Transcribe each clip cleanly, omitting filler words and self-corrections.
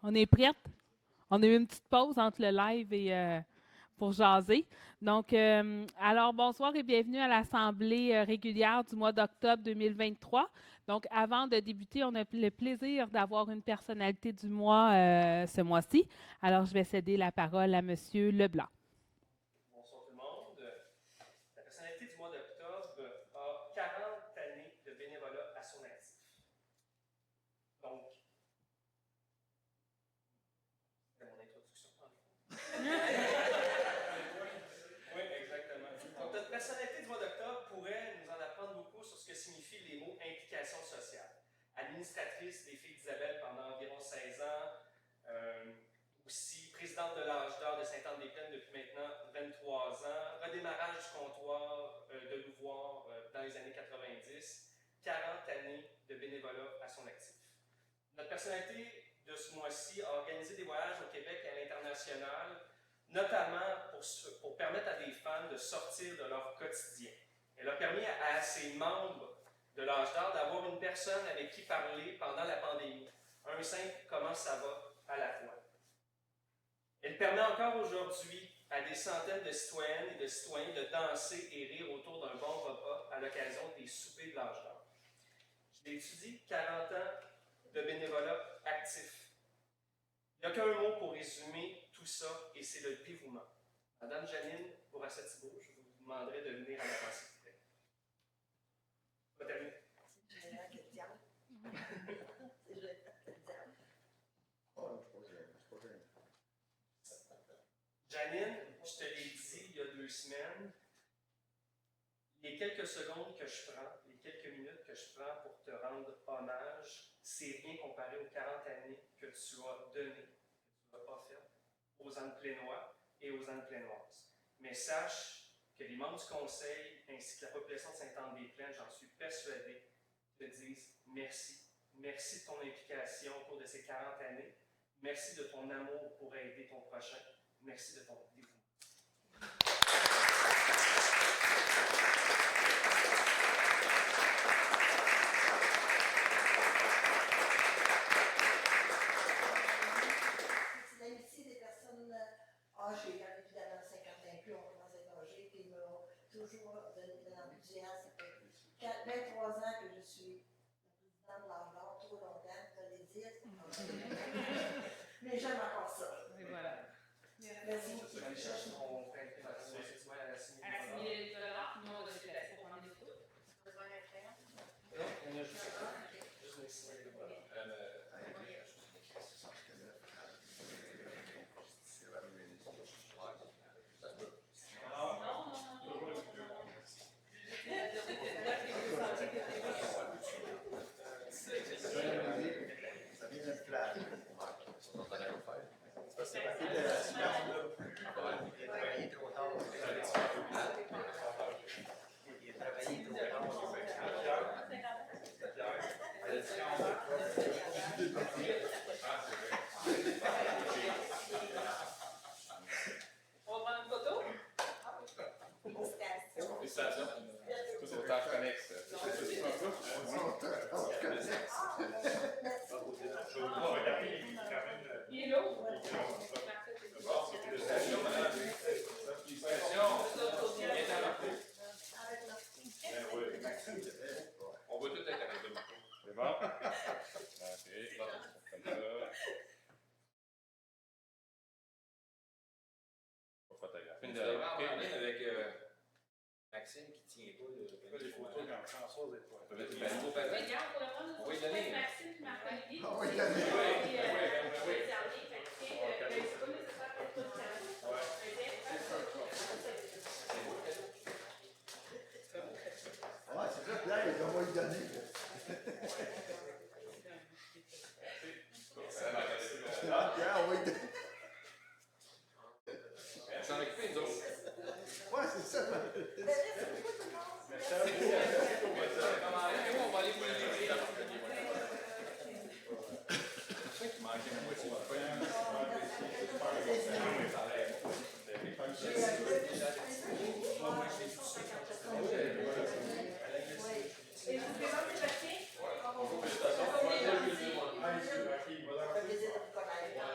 On est prête? On a eu une petite pause entre le live et pour jaser. Donc, alors bonsoir et bienvenue à l'Assemblée régulière du mois d'octobre 2023. Donc, avant de débuter, on a le plaisir d'avoir une personnalité du mois ce mois-ci. Alors, je vais céder la parole à M. Leblanc. Bonsoir tout le monde. La personnalité du mois d'octobre a 40 années de bénévolat à son actif. Donc, c'est mon introduction. Oui, exactement. Donc, notre personnalité du mois d'octobre pourrait nous en apprendre beaucoup sur ce que signifient les mots implication sociale. Administratrice des Filles d'Isabelle pendant environ 16 ans, aussi présidente de l'âge d'or de Sainte-Anne-des-Plaines depuis maintenant 23 ans, redémarrage du comptoir de Louvoire dans les années 90, 40 années de bénévolat à son actif. Notre personnalité de ce mois-ci a organisé des voyages au Québec et à l'international, notamment pour permettre à des femmes de sortir de leur quotidien. Elle a permis à ses membres de l'âge d'or d'avoir une personne avec qui parler pendant la pandémie. Un simple « comment ça va » à la fois. Elle permet encore aujourd'hui à des centaines de citoyennes et de citoyens de danser et rire autour d'un bon repas à l'occasion des soupers de l'âge d'or. J'ai étudié 40 ans de bénévolat actif. Il n'y a qu'un mot pour résumer tout ça, et c'est le dévouement. Madame Janine Bourassa-Thibault, je vous demanderai de venir à la pensée. On va terminer. C'est gênant que le diable. C'est gênant que le diable. Oh, c'est pas gênant. Janine, je te l'ai dit il y a 2 semaines, les quelques secondes que je prends, les quelques minutes que je prends pour te rendre hommage, c'est rien comparé aux 40 années que tu as données, que tu as offertes aux Anne-Plénois et aux Anne-Plénoises. Mais sache que les membres du Conseil ainsi que la population de Sainte-Anne-des-Plaines, j'en suis persuadé, te disent merci. Merci de ton implication au cours de ces 40 années. Merci de ton amour pour aider ton prochain. Merci de ton dévouement. C'est l'amitié des personnes âgées, hein, évidemment, 50 ans plus, on commence à être âgé, qui m'ont toujours donné de l'enthousiasme. Ça fait 23 ans que je suis la présidente de l'âge d'or, trop longtemps, je vais le dire. Mais j'aime encore ça. Et voilà. Merci. On cherche mon frère à la signer. À signer $, nous, on va se déplacer pour prendre des photos. Besoin d'un crayon? Non, on a juste les signer. Ça vient d'une plage. C'est parti de la semaine là. Il a travaillé trop tard. Il a travaillé trop tard. On va prendre une photo? Félicitations. Félicitations. Tout c'est autant connexe. Il est l'autre? Félicitations, madame. Félicitations. Bien adapté. On va tout être avec de Marco. C'est bon? Ok, comme ça. Photographe. Une de avec Maxime qui tient pas Les photos quand François est On peut mettre une belle photo. Mais regarde, on va prendre une Oui, photo donnez. avec Maxime et Marc-Olivier. Ah oui, donnez. Puis, Oui. c'est dernier, fait que, c'est pas nécessaire que tout le Ouais, c'est ça, Pierre, on va lui donner. Ah, Pierre, on va lui donner. On s'en occupe, nous autres. Ouais, c'est ça. On va aller pour les livrer. Et je vous présente les papiers. Félicitations. Ça fait plaisir de vous connaître.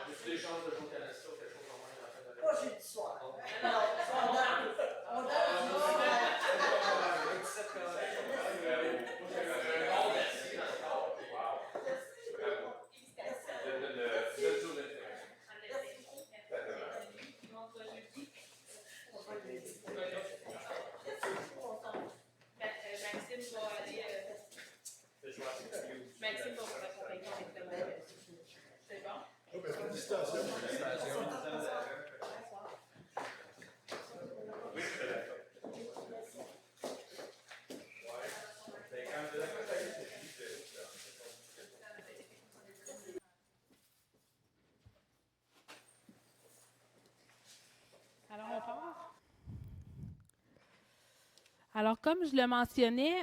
Alors, comme je le mentionnais,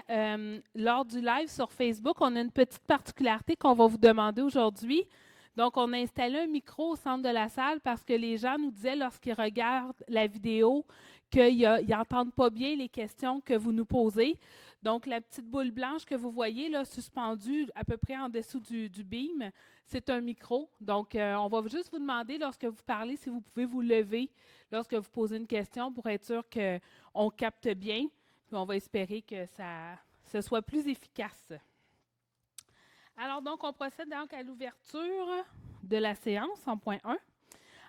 lors du live sur Facebook, on a une petite particularité qu'on va vous demander aujourd'hui. Donc, on a installé un micro au centre de la salle parce que les gens nous disaient lorsqu'ils regardent la vidéo qu'ils n'entendent pas bien les questions que vous nous posez. Donc, la petite boule blanche que vous voyez là, suspendue à peu près en dessous du beam, c'est un micro. Donc, on va juste vous demander, lorsque vous parlez, si vous pouvez vous lever lorsque vous posez une question pour être sûr qu'on capte bien. Puis on va espérer que ce soit plus efficace. Alors, donc, on procède donc à l'ouverture de la séance en point 1.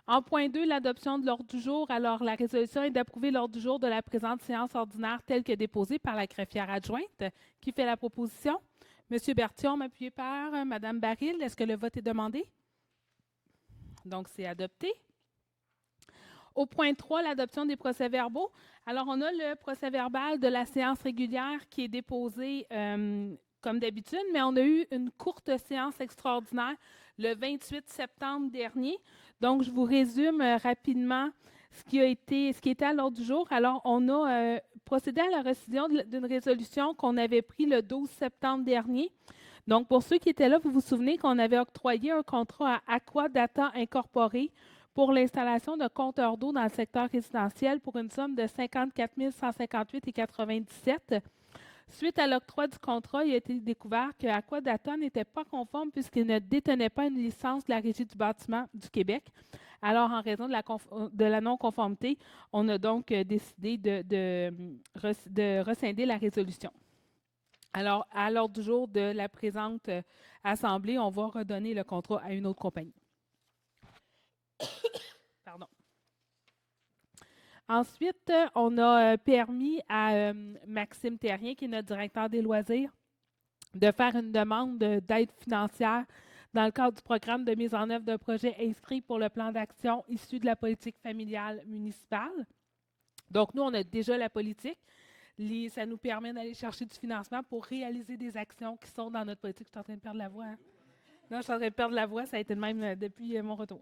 En point 2, l'adoption de l'ordre du jour. Alors, la résolution est d'approuver l'ordre du jour de la présente séance ordinaire telle que déposée par la greffière adjointe. Qui fait la proposition? M. Berthiaume, appuyé par Mme Baril. Est-ce que le vote est demandé? Donc, c'est adopté. Au point 3, l'adoption des procès-verbaux. Alors, on a le procès-verbal de la séance régulière qui est déposé comme d'habitude, mais on a eu une courte séance extraordinaire le 28 septembre dernier. Donc, je vous résume rapidement ce qui était à l'ordre du jour. Alors, on a procédé à la rescission d'une résolution qu'on avait prise le 12 septembre dernier. Donc, pour ceux qui étaient là, vous vous souvenez qu'on avait octroyé un contrat à Aqua Data Incorporé pour l'installation de compteurs d'eau dans le secteur résidentiel pour une somme de 54 158,97 $. Suite à l'octroi du contrat, il a été découvert que Aqua Data n'était pas conforme puisqu'il ne détenait pas une licence de la Régie du bâtiment du Québec. Alors, en raison de la non-conformité, on a donc décidé de rescinder la résolution. Alors, à l'ordre du jour de la présente assemblée, on va redonner le contrat à une autre compagnie. Pardon. Ensuite, on a permis à Maxime Terrien, qui est notre directeur des loisirs, de faire une demande d'aide financière dans le cadre du programme de mise en œuvre d'un projet inscrit pour le plan d'action issu de la politique familiale municipale. Donc, nous, on a déjà la politique. Ça nous permet d'aller chercher du financement pour réaliser des actions qui sont dans notre politique. Je suis en train de perdre la voix. Hein? Non, je suis en train de perdre la voix. Ça a été le même depuis mon retour.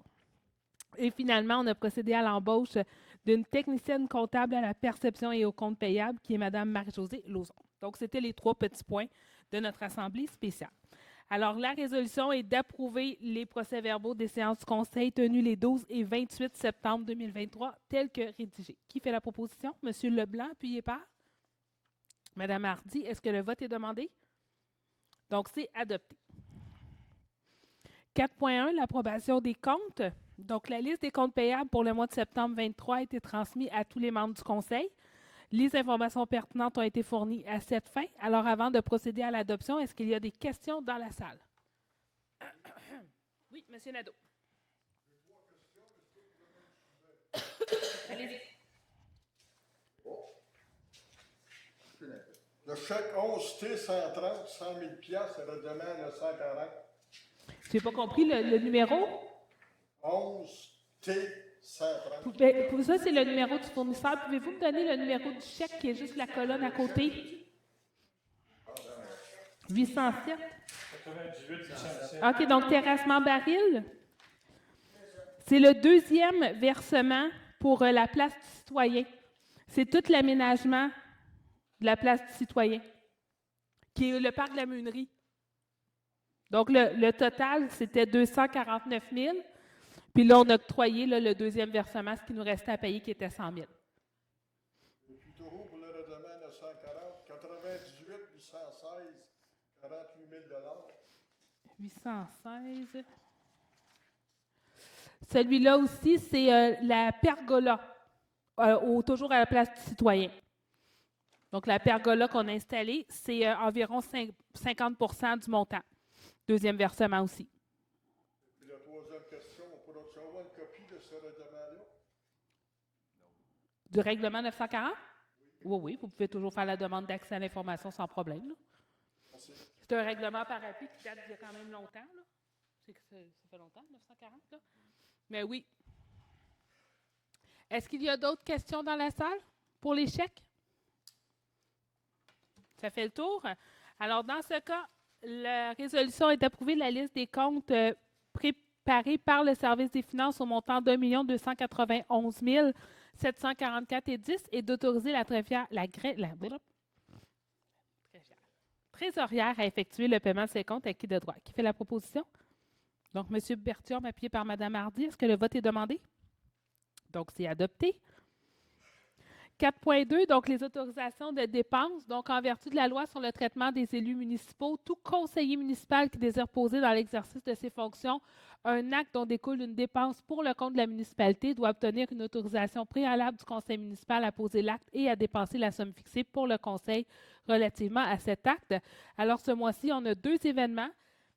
Et finalement, on a procédé à l'embauche d'une technicienne comptable à la perception et aux comptes payables, qui est Mme Marie-Josée Lauzon. Donc, c'était les 3 petits points de notre assemblée spéciale. Alors, la résolution est d'approuver les procès-verbaux des séances du Conseil tenues les 12 et 28 septembre 2023, tels que rédigés. Qui fait la proposition? M. Leblanc, appuyé par Mme Hardy. Est-ce que le vote est demandé? Donc, c'est adopté. 4.1, l'approbation des comptes. Donc, la liste des comptes payables pour le mois de septembre 2023 a été transmise à tous les membres du Conseil. Les informations pertinentes ont été fournies à cette fin. Alors, avant de procéder à l'adoption, est-ce qu'il y a des questions dans la salle? Oui, M. Nadeau. Allez-y. Le chèque 11T130, 100 000 $, ça redemande le 140. Je n'ai pas compris le numéro. 11T130. Pour ça, c'est le numéro du fournisseur. Pouvez-vous me donner le numéro du chèque qui est juste la colonne à côté? 807. 98, 807. OK, donc terrassement baril. C'est le deuxième versement pour la place du citoyen. C'est tout l'aménagement de la place du citoyen, qui est le parc de la Meunerie. Donc, le total, c'était 249 000. Puis là, on a octroyé le deuxième versement, ce qui nous restait à payer, qui était 100 000. Et puis Taureau pour le redemande à 140, 98, 816, 48 000 $. 816. Celui-là aussi, c'est la pergola, toujours à la place du citoyen. Donc, la pergola qu'on a installée, c'est environ 50% du montant. Deuxième versement aussi. Et la troisième question, on pourra avoir une copie de ce redemande-là? Du règlement 940? Oui, oui, vous pouvez toujours faire la demande d'accès à l'information sans problème. Là. C'est un règlement par appui qui date d'il y a quand même longtemps. Là. Ça fait longtemps, 940, là? Mais oui. Est-ce qu'il y a d'autres questions dans la salle pour les chèques? Ça fait le tour. Alors, dans ce cas, la résolution est approuvée de la liste des comptes préparés par le service des finances au montant de 1 291 744,10 et d'autoriser la trésorière à effectuer le paiement de ses comptes acquis de droit. Qui fait la proposition? Donc, M. Berthiaume, appuyé par Mme Hardy. Est-ce que le vote est demandé? Donc, c'est adopté. 4.2, donc les autorisations de dépenses. Donc, en vertu de la loi sur le traitement des élus municipaux, tout conseiller municipal qui désire poser dans l'exercice de ses fonctions un acte dont découle une dépense pour le compte de la municipalité doit obtenir une autorisation préalable du conseil municipal à poser l'acte et à dépenser la somme fixée pour le conseil relativement à cet acte. Alors, ce mois-ci, on a 2 événements.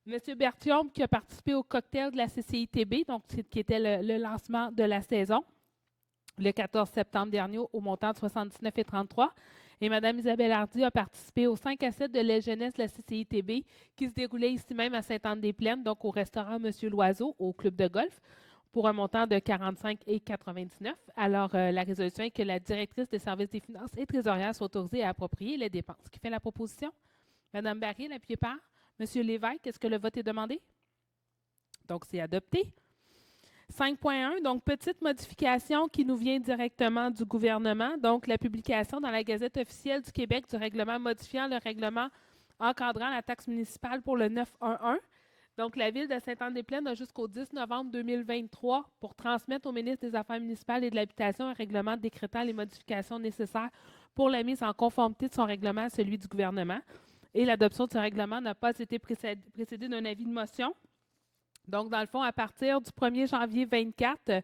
M. Berthiaume qui a participé au cocktail de la CCITB, donc qui était le lancement de la saison, le 14 septembre dernier au montant de 79,33 $. Et Mme Isabelle Hardy a participé au 5 à 7 de l'aile jeunesse de la CCITB qui se déroulait ici même à Sainte-Anne-des-Plaines, donc au restaurant M. Loiseau, au club de golf, pour un montant de 45,99 $. Alors, la résolution est que la directrice des services des finances et trésorière soit autorisée à approprier les dépenses. Qui fait la proposition? Mme Baril, appuyée par M. Lévesque. Est-ce que le vote est demandé? Donc, c'est adopté. 5.1, donc petite modification qui nous vient directement du gouvernement. Donc, la publication dans la Gazette officielle du Québec du règlement modifiant le règlement encadrant la taxe municipale pour le 911. Donc, la Ville de Sainte-Anne-des-Plaines a jusqu'au 10 novembre 2023 pour transmettre au ministre des Affaires municipales et de l'Habitation un règlement décrétant les modifications nécessaires pour la mise en conformité de son règlement à celui du gouvernement. Et l'adoption de ce règlement n'a pas été précédée d'un avis de motion. Donc, dans le fond, à partir du 1er janvier 2024,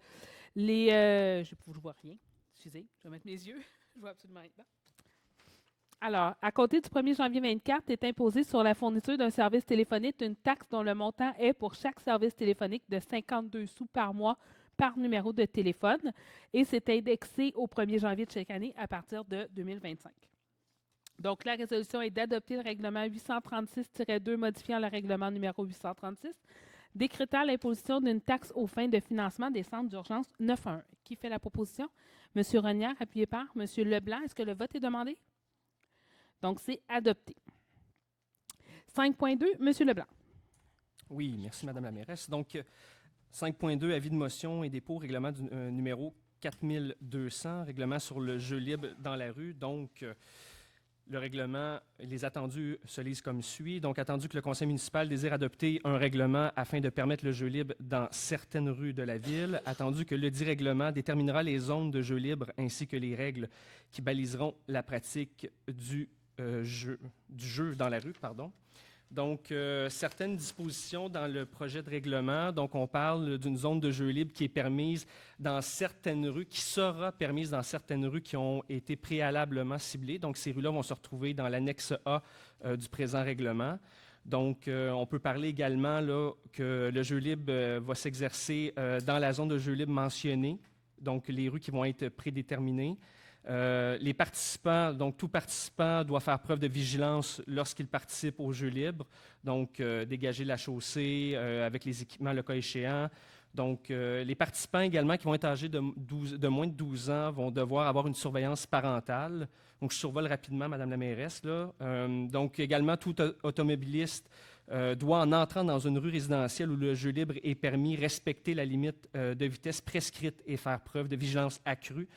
je ne vois rien. Excusez, je vais mettre mes yeux. Je vois absolument rien. Alors, à compter du 1er janvier 2024, est imposée sur la fourniture d'un service téléphonique une taxe dont le montant est pour chaque service téléphonique de 52 sous par mois par numéro de téléphone et c'est indexé au 1er janvier de chaque année à partir de 2025. Donc, la résolution est d'adopter le règlement 836-2 modifiant le règlement numéro 836, décrétant l'imposition d'une taxe aux fins de financement des centres d'urgence 911. Qui fait la proposition? M. Renière, appuyé par M. Leblanc. Est-ce que le vote est demandé? Donc, c'est adopté. 5.2, M. Leblanc. Oui, merci, Mme la mairesse. Donc, 5.2, avis de motion et dépôt, règlement du numéro 4200, règlement sur le jeu libre dans la rue. Donc, le règlement, les attendus se lisent comme suit. Donc, attendu que le conseil municipal désire adopter un règlement afin de permettre le jeu libre dans certaines rues de la ville, attendu que le dit règlement déterminera les zones de jeu libre ainsi que les règles qui baliseront la pratique du jeu dans la rue, pardon. Donc, certaines dispositions dans le projet de règlement. Donc, on parle d'une zone de jeu libre qui est permise dans certaines rues, qui sera permise dans certaines rues qui ont été préalablement ciblées. Donc, ces rues-là vont se retrouver dans l'annexe A du présent règlement. Donc, on peut parler également là, que le jeu libre va s'exercer dans la zone de jeu libre mentionnée, donc les rues qui vont être prédéterminées. Les participants, donc tout participant doit faire preuve de vigilance lorsqu'il participe au jeu libre, donc dégager la chaussée avec les équipements le cas échéant. Donc, les participants également qui vont être âgés de moins de 12 ans vont devoir avoir une surveillance parentale. Donc, je survole rapidement, Mme la mairesse. Là. Donc, également, tout automobiliste doit, en entrant dans une rue résidentielle où le jeu libre est permis, respecter la limite de vitesse prescrite et faire preuve de vigilance accrue.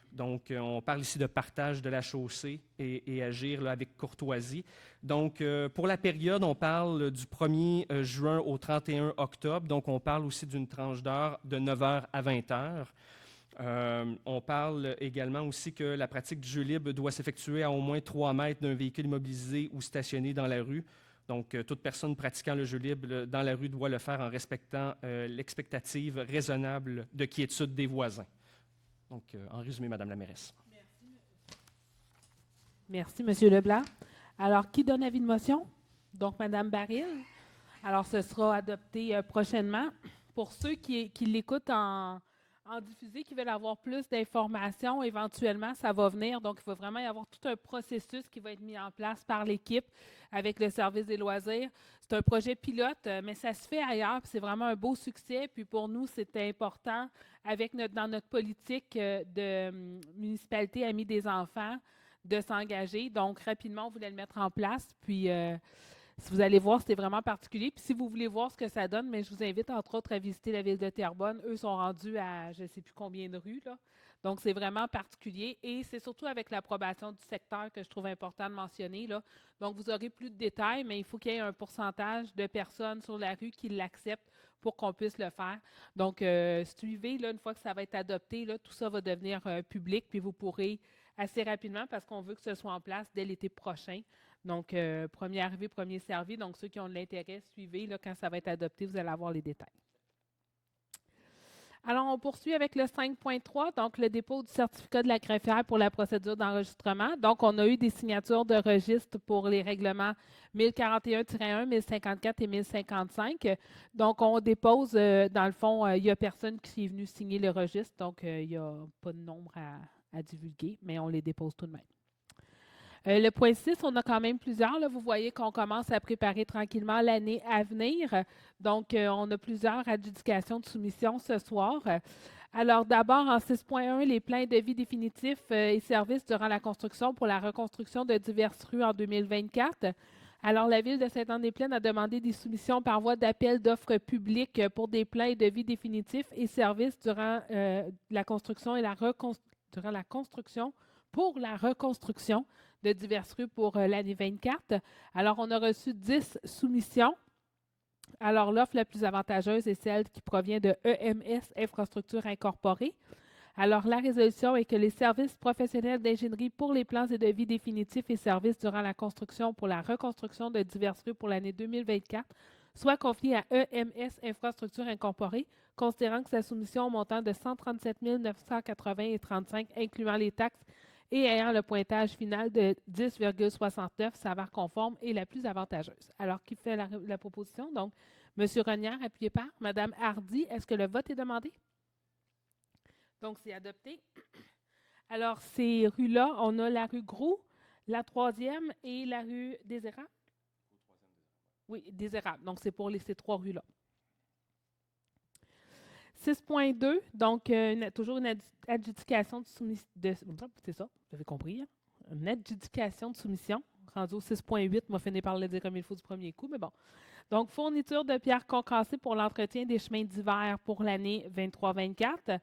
Donc, on parle ici de partage de la chaussée et agir là, avec courtoisie. Donc, pour la période, on parle du 1er juin au 31 octobre. Donc, on parle aussi d'une tranche d'heure de 9 h à 20 h. On parle également aussi que la pratique du jeu libre doit s'effectuer à au moins 3 mètres d'un véhicule immobilisé ou stationné dans la rue. Donc, toute personne pratiquant le jeu libre dans la rue doit le faire en respectant l'expectative raisonnable de quiétude des voisins. Donc, en résumé, Mme la mairesse. Merci, M. Leblanc. Alors, qui donne avis de motion? Donc, Mme Baril. Alors, ce sera adopté prochainement. Pour ceux qui l'écoutent en diffusé, qui veulent avoir plus d'informations, éventuellement, ça va venir. Donc, il va vraiment y avoir tout un processus qui va être mis en place par l'équipe avec le service des loisirs. C'est un projet pilote, mais ça se fait ailleurs, puis c'est vraiment un beau succès. Puis pour nous, c'était important, dans notre politique de municipalité amie des enfants, de s'engager. Donc, rapidement, on voulait le mettre en place. Puis, Si vous allez voir, c'est vraiment particulier. Puis si vous voulez voir ce que ça donne, mais je vous invite entre autres à visiter la ville de Terrebonne. Eux sont rendus à je ne sais plus combien de rues, là. Donc, c'est vraiment particulier et c'est surtout avec l'approbation du secteur que je trouve important de mentionner, là. Donc, vous aurez plus de détails, mais il faut qu'il y ait un pourcentage de personnes sur la rue qui l'acceptent pour qu'on puisse le faire. Donc, suivez, là, une fois que ça va être adopté, là, tout ça va devenir public, puis vous pourrez assez rapidement, parce qu'on veut que ce soit en place dès l'été prochain. Donc, premier arrivé, premier servi. Donc, ceux qui ont de l'intérêt, suivez, là, quand ça va être adopté, vous allez avoir les détails. Alors, on poursuit avec le 5.3, donc le dépôt du certificat de la greffière pour la procédure d'enregistrement. Donc, on a eu des signatures de registre pour les règlements 1041-1, 1054 et 1055. Donc, on dépose, dans le fond, il n'y a personne qui est venu signer le registre, donc il n'y a pas de nombre à divulguer, mais on les dépose tout de même. Le point 6, on a quand même plusieurs. Là. Vous voyez qu'on commence à préparer tranquillement l'année à venir. Donc, on a plusieurs adjudications de soumission ce soir. Alors, d'abord, en 6.1, les plans de vie définitifs et services durant la construction pour la reconstruction de diverses rues en 2024. Alors, la Ville de Sainte-Anne-des-Plaines a demandé des soumissions par voie d'appel d'offres publiques pour des plans de vie définitifs et services durant la construction et durant la construction pour la reconstruction de diverses rues pour l'année 24. Alors, on a reçu 10 soumissions. Alors, l'offre la plus avantageuse est celle qui provient de EMS Infrastructure Incorporée. Alors, la résolution est que les services professionnels d'ingénierie pour les plans et devis définitifs et services durant la construction pour la reconstruction de diverses rues pour l'année 2024 soient confiés à EMS Infrastructure Incorporée, considérant que sa soumission au montant de 137 980,35 incluant les taxes et ayant le pointage final de 10,69 s'avère conforme et la plus avantageuse. Alors, qui fait la proposition? Donc, M. Renière, appuyé par Mme Hardy. Est-ce que le vote est demandé? Donc, c'est adopté. Alors, ces rues-là, on a la rue Gros, la 3e et la rue Désérable? Oui, Désérable. Donc, c'est pour ces 3 rues-là. 6.2, donc toujours une adjudication de soumission. C'est ça, vous avez compris. Hein? Une adjudication de soumission. Rendu au 6.8, m'a fini par le dire comme il faut du premier coup, mais bon. Donc, fourniture de pierres concassées pour l'entretien des chemins d'hiver pour l'année 23-24.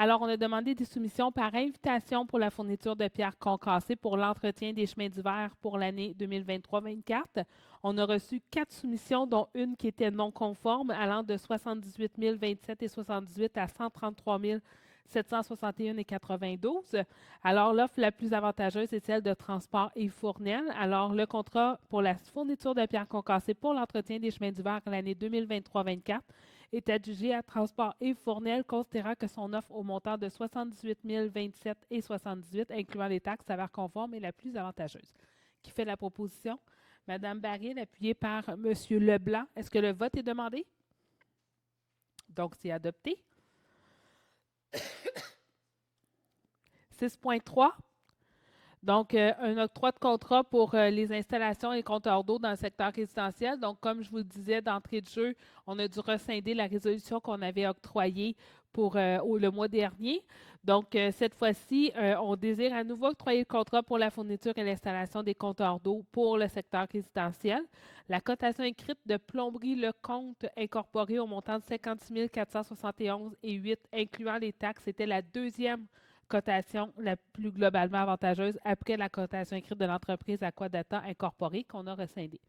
Alors, on a demandé des soumissions par invitation pour la fourniture de pierres concassées pour l'entretien des chemins d'hiver pour l'année 2023-24. On a reçu 4 soumissions, dont une qui était non conforme, allant de 78 027 et 78 à 133 761 et 92. Alors, l'offre la plus avantageuse est celle de Transport et Fournel. Alors, le contrat pour la fourniture de pierres concassées pour l'entretien des chemins d'hiver l'année 2023-24 est adjugé à Transport et Fournel, considérant que son offre au montant de 78 027 et 78, incluant les taxes, s'avère conforme et la plus avantageuse. Qui fait la proposition? Mme Baril, appuyée par M. Leblanc. Est-ce que le vote est demandé? Donc, c'est adopté. 6.3. Donc, un octroi de contrat pour les installations et compteurs d'eau dans le secteur résidentiel. Donc, comme je vous le disais d'entrée de jeu, on a dû rescinder la résolution qu'on avait octroyée pour le mois dernier. Donc, cette fois-ci, on désire à nouveau octroyer le contrat pour la fourniture et l'installation des compteurs d'eau pour le secteur résidentiel. La cotation écrite de Plomberie Lecomte incorporée au montant de 56 471,08, incluant les taxes, c'était la deuxième cotation la plus globalement avantageuse après la cotation écrite de l'entreprise Aquadata incorporée qu'on a rescindée.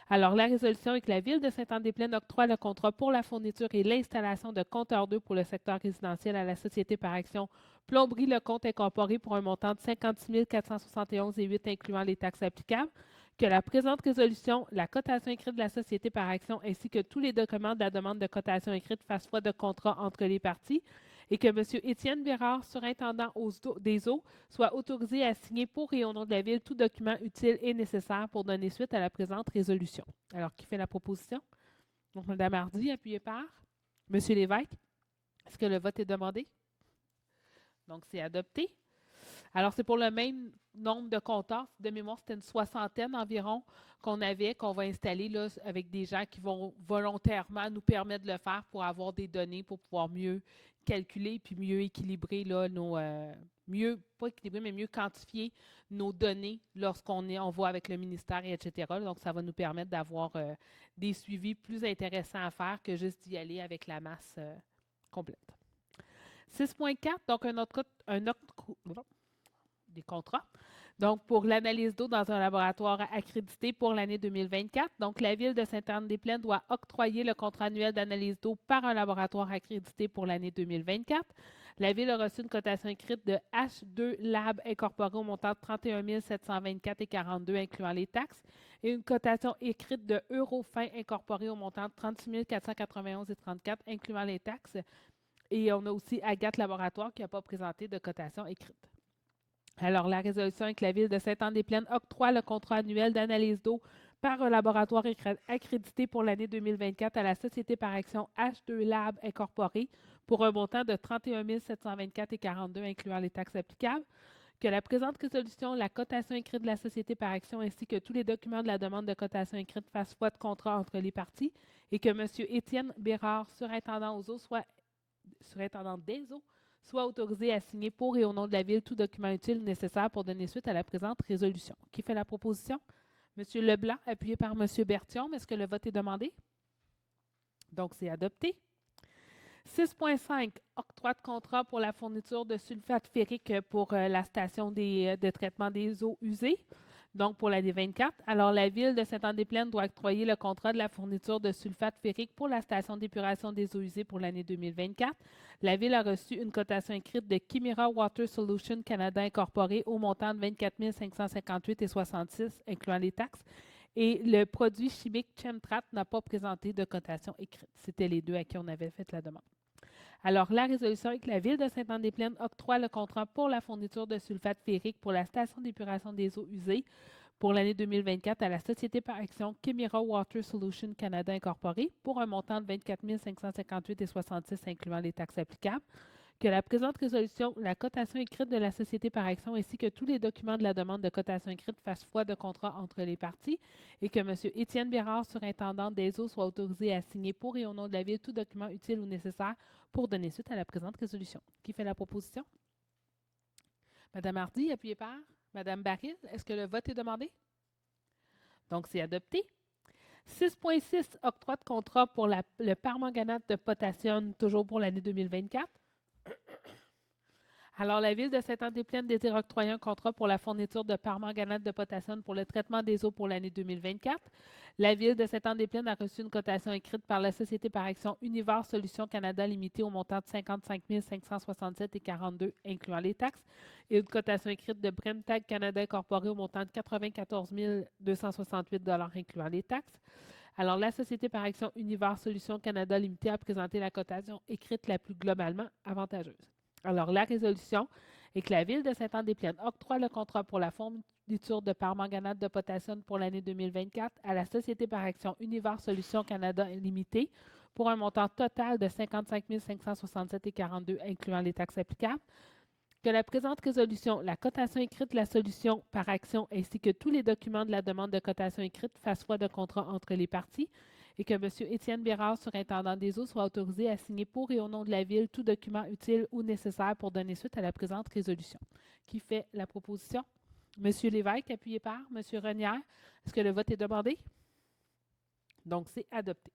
Alors, la résolution est que la Ville de Sainte-Anne-des-Plaines octroie le contrat pour la fourniture et l'installation de compteurs d'eau pour le secteur résidentiel à la Société par action Plomberie Lecomte incorporée pour un montant de 56 471,08 incluant les taxes applicables, que la présente résolution, la cotation écrite de la Société par action ainsi que tous les documents de la demande de cotation écrite fassent foi de contrat entre les parties, et que M. Étienne Bérard, surintendant des eaux, soit autorisé à signer pour et au nom de la Ville tout document utile et nécessaire pour donner suite à la présente résolution. Alors, qui fait la proposition? Donc, Mme Hardy, appuyée par M. Lévesque. Est-ce que le vote est demandé? Donc, c'est adopté. Alors, c'est pour le même nombre de compteurs. De mémoire, c'était une 60aine environ qu'on va installer là, avec des gens qui vont volontairement nous permettre de le faire pour avoir des données, pour pouvoir mieux calculer puis mieux équilibrer là, pas équilibrer, mais mieux quantifier nos données lorsqu'on voit avec le ministère, etc. Donc, ça va nous permettre d'avoir des suivis plus intéressants à faire que juste d'y aller avec la masse complète. 6.4, donc des contrats. Donc, pour l'analyse d'eau dans un laboratoire accrédité pour l'année 2024. Donc, la Ville de Sainte-Anne-des-Plaines doit octroyer le contrat annuel d'analyse d'eau par un laboratoire accrédité pour l'année 2024. La Ville a reçu une cotation écrite de H2 Lab incorporée au montant de 31 724,42 incluant les taxes et une cotation écrite de Eurofin incorporée au montant de 36 491,34 incluant les taxes. Et on a aussi Agathe Laboratoire qui n'a pas présenté de cotation écrite. Alors, la résolution est que la Ville de Sainte-Anne-des-Plaines octroie le contrat annuel d'analyse d'eau par un laboratoire accrédité pour l'année 2024 à la Société par action H2 Lab incorporée pour un montant de 31 724,42 incluant les taxes applicables, que la présente résolution, la cotation écrite de la Société par action ainsi que tous les documents de la demande de cotation écrite fassent foi de contrat entre les parties et que M. Étienne Bérard, surintendant des eaux, soit autorisé à signer pour et au nom de la Ville tout document utile nécessaire pour donner suite à la présente résolution. Qui fait la proposition? M. Leblanc, appuyé par M. Berthiaume. Est-ce que le vote est demandé? Donc, c'est adopté. 6.5, octroi de contrat pour la fourniture de sulfate ferrique pour la station de traitement des eaux usées. Donc, pour l'année 24. Alors, la Ville de Sainte-Anne-des-Plaines doit octroyer le contrat de la fourniture de sulfate ferrique pour la station d'épuration des eaux usées pour l'année 2024. La Ville a reçu une cotation écrite de Chimera Water Solutions Canada Incorporé au montant de 24 558,66 incluant les taxes. Et le produit chimique Chemtrat n'a pas présenté de cotation écrite. C'était les deux à qui on avait fait la demande. Alors, la résolution est que la Ville de Sainte-Anne-des-Plaines octroie le contrat pour la fourniture de sulfate ferrique pour la station d'épuration des eaux usées pour l'année 2024 à la Société par action Chimera Water Solutions Canada Incorporée pour un montant de 24 558,66 incluant les taxes applicables, que la présente résolution, la cotation écrite de la Société par action ainsi que tous les documents de la demande de cotation écrite fassent foi de contrat entre les parties et que M. Étienne Bérard, surintendant des eaux, soit autorisé à signer pour et au nom de la Ville tout document utile ou nécessaire pour donner suite à la présente résolution. Qui fait la proposition? Mme Hardy, appuyée par Mme Baril. Est-ce que le vote est demandé? Donc, c'est adopté. 6.6, octroi de contrat pour le permanganate de potassium, toujours pour l'année 2024. Alors, la Ville de Sainte-Anne-des-Plaines désire octroyer un contrat pour la fourniture de permanganate de potassium pour le traitement des eaux pour l'année 2024. La Ville de Sainte-Anne-des-Plaines a reçu une cotation écrite par la Société par action Univers Solutions Canada Limitée au montant de 55 567,42 incluant les taxes et une cotation écrite de Bremtag Canada Incorporé au montant de 94 268 incluant les taxes. Alors, la Société par action Univers Solutions Canada Limitée a présenté la cotation écrite la plus globalement avantageuse. Alors, la résolution est que la Ville de Sainte-Anne-des-Plaines octroie le contrat pour la fourniture de permanganate de potassium pour l'année 2024 à la Société par action Univers Solutions Canada Limitée pour un montant total de 55 567,42 incluant les taxes applicables, que la présente résolution, la cotation écrite de la solution par action ainsi que tous les documents de la demande de cotation écrite fassent foi de contrat entre les parties et que M. Étienne Bérard, surintendant des eaux, soit autorisé à signer pour et au nom de la Ville tout document utile ou nécessaire pour donner suite à la présente résolution. Qui fait la proposition? M. Lévesque, appuyé par M. Renière. Est-ce que le vote est demandé? Donc, c'est adopté.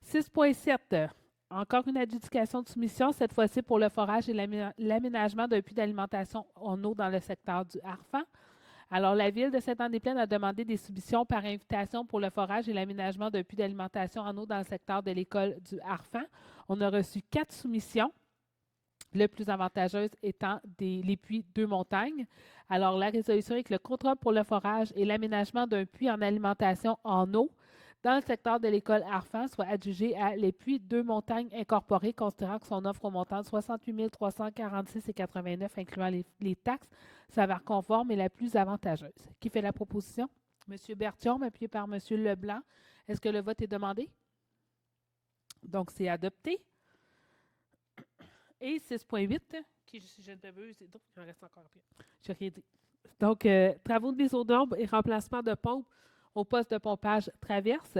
6.7. Encore une adjudication de soumission, cette fois-ci pour le forage et l'aménagement d'un puits d'alimentation en eau dans le secteur du Harfang. Alors, la Ville de Sainte-Anne-des-Plaines a demandé des soumissions par invitation pour le forage et l'aménagement d'un puits d'alimentation en eau dans le secteur de l'école du Harfang. On a reçu 4 soumissions, le plus avantageuse étant les puits Deux Montagnes. Alors, la résolution est que le contrat pour le forage et l'aménagement d'un puits en alimentation en eau dans le secteur de l'école Harfang soit adjugé à les puits Deux Montagnes incorporés, considérant que son offre au montant de 68 346,89 incluant les taxes s'avère conforme et la plus avantageuse. Qui fait la proposition? M. Berthiaume, appuyé par M. Leblanc. Est-ce que le vote est demandé? Donc, c'est adopté. Et 6.8, qui, si je ne m'abuse, il en reste encore après. Je n'ai rien dit. Donc, travaux de mise aux normes et remplacement de pompes au poste de pompage Traverse.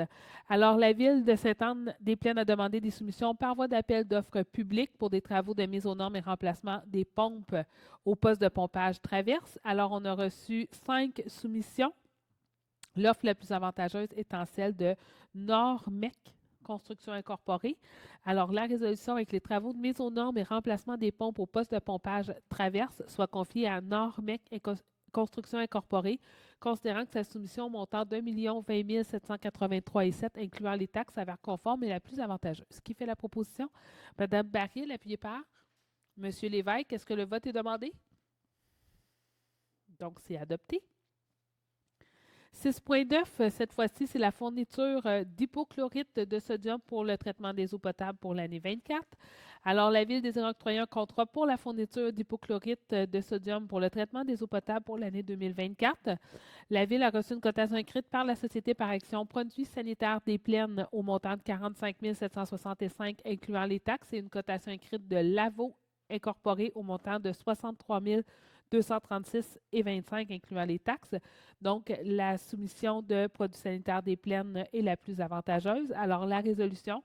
Alors, la Ville de Sainte-Anne-des-Plaines a demandé des soumissions par voie d'appel d'offres publiques pour des travaux de mise aux normes et remplacement des pompes au poste de pompage Traverse. Alors, on a reçu 5 soumissions. L'offre la plus avantageuse étant celle de Normec Construction Incorporée. Alors, la résolution est que les travaux de mise aux normes et remplacement des pompes au poste de pompage Traverse soient confiés à Normec Construction Incorporée, considérant que sa soumission montant d'1 783,7 incluant les taxes s'avère conforme et la plus avantageuse. Qui fait la proposition? Mme Baril, appuyée par M. Lévesque. Est-ce que le vote est demandé? Donc, c'est adopté. 6.9, cette fois-ci, c'est la fourniture d'hypochlorite de sodium pour le traitement des eaux potables pour l'année 24. Alors, la Ville désire octroyer un contrat pour la fourniture d'hypochlorite de sodium pour le traitement des eaux potables pour l'année 2024. La Ville a reçu une cotation écrite par la Société par action Produits sanitaires des Plaines au montant de 45 765, incluant les taxes, et une cotation écrite de Lavo Incorporé au montant de 63 236,25, incluant les taxes. Donc, la soumission de Produits sanitaires des Plaines est la plus avantageuse. Alors, la résolution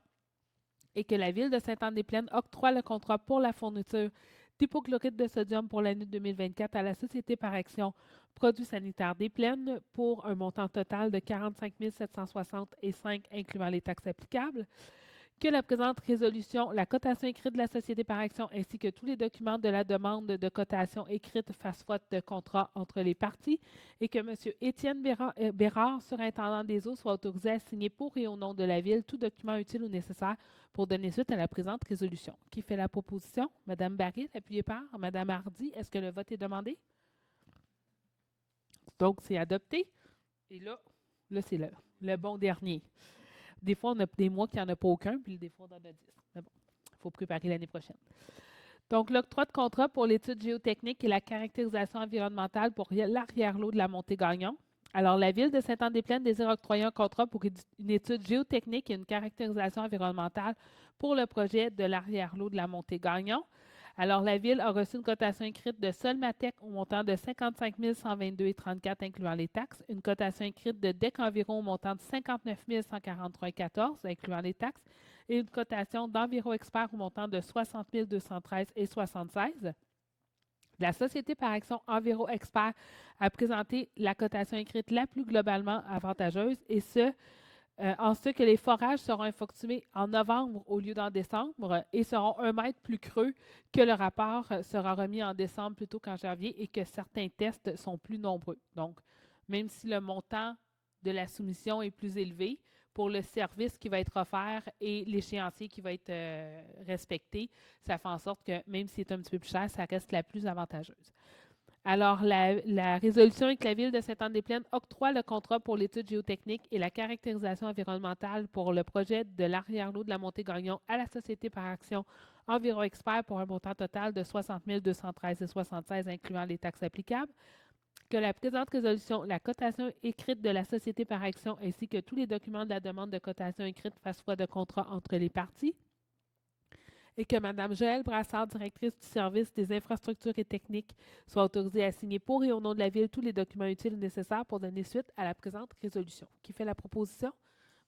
est que la Ville de Sainte-Anne-des-Plaines octroie le contrat pour la fourniture d'hypochlorite de sodium pour l'année 2024 à la Société par action Produits sanitaires des Plaines pour un montant total de 45 765, incluant les taxes applicables. Que la présente résolution, la cotation écrite de la Société par action ainsi que tous les documents de la demande de cotation écrite fassent faute de contrat entre les parties et que M. Étienne Bérard, surintendant des eaux, soit autorisé à signer pour et au nom de la Ville tout document utile ou nécessaire pour donner suite à la présente résolution. Qui fait la proposition? Mme Baril, appuyée par Mme Hardy. Est-ce que le vote est demandé? Donc, c'est adopté. Et là c'est le bon dernier. Des fois, on a des mois qu'il n'y en a pas aucun, puis des fois, on en a 10. Mais bon, il faut préparer l'année prochaine. Donc, l'octroi de contrat pour l'étude géotechnique et la caractérisation environnementale pour l'arrière-lot de la Montée-Gagnon. Alors, la Ville de Sainte-Anne-des-Plaines désire octroyer un contrat pour une étude géotechnique et une caractérisation environnementale pour le projet de l'arrière-lot de la Montée-Gagnon. Alors, la Ville a reçu une cotation écrite de Solmatec au montant de 55 122,34, incluant les taxes, une cotation écrite de DEC Environ au montant de 59 143,14, incluant les taxes, et une cotation d'Enviro Expert au montant de 60 213,76. La Société par action Enviro Expert a présenté la cotation écrite la plus globalement avantageuse, et ce, en ce que les forages seront effectués en novembre au lieu d'en décembre et seront 1 mètre plus creux, que le rapport sera remis en décembre plutôt qu'en janvier et que certains tests sont plus nombreux. Donc, même si le montant de la soumission est plus élevé, pour le service qui va être offert et l'échéancier qui va être respecté, ça fait en sorte que même si c'est un petit peu plus cher, ça reste la plus avantageuse. Alors, la résolution est que la Ville de Sainte-Anne-des-Plaines octroie le contrat pour l'étude géotechnique et la caractérisation environnementale pour le projet de l'arrière-lot de la Montée-Gagnon à la Société par action Enviro Expert pour un montant total de 60 213,76, incluant les taxes applicables. Que la présente résolution, la cotation écrite de la Société par action ainsi que tous les documents de la demande de cotation écrite fassent foi de contrat entre les parties. Et que Mme Joëlle Brassard, directrice du service des infrastructures et techniques, soit autorisée à signer pour et au nom de la Ville tous les documents utiles nécessaires pour donner suite à la présente résolution. Qui fait la proposition?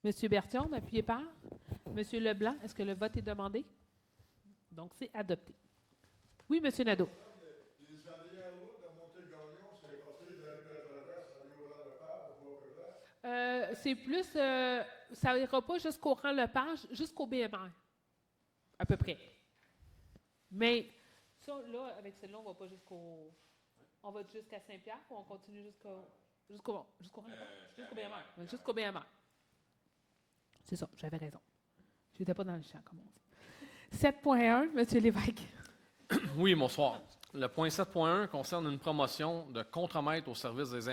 M. Berthiaume, appuyé par M. Leblanc. Est-ce que le vote est demandé? Donc, c'est adopté. Oui, M. Nadeau. Les arrière-lots de la Montée-Gagnon, c'est passé de la traverse à l'Éau-Lepage, C'est plus, ça n'ira pas jusqu'au rang Lepage, jusqu'au BMR, à peu près. Mais ça, là, avec celle-là, on va pas jusqu'au... On va jusqu'à Saint-Pierre ou on continue jusqu'au rang Lepage? Jusqu'au BMR. Jusqu'au BMR. C'est ça, j'avais raison. Je n'étais pas dans le champ, comme on dit. 7.1, M. Lévesque. Oui, bonsoir. Le point 7.1 concerne une promotion de contremaître au service des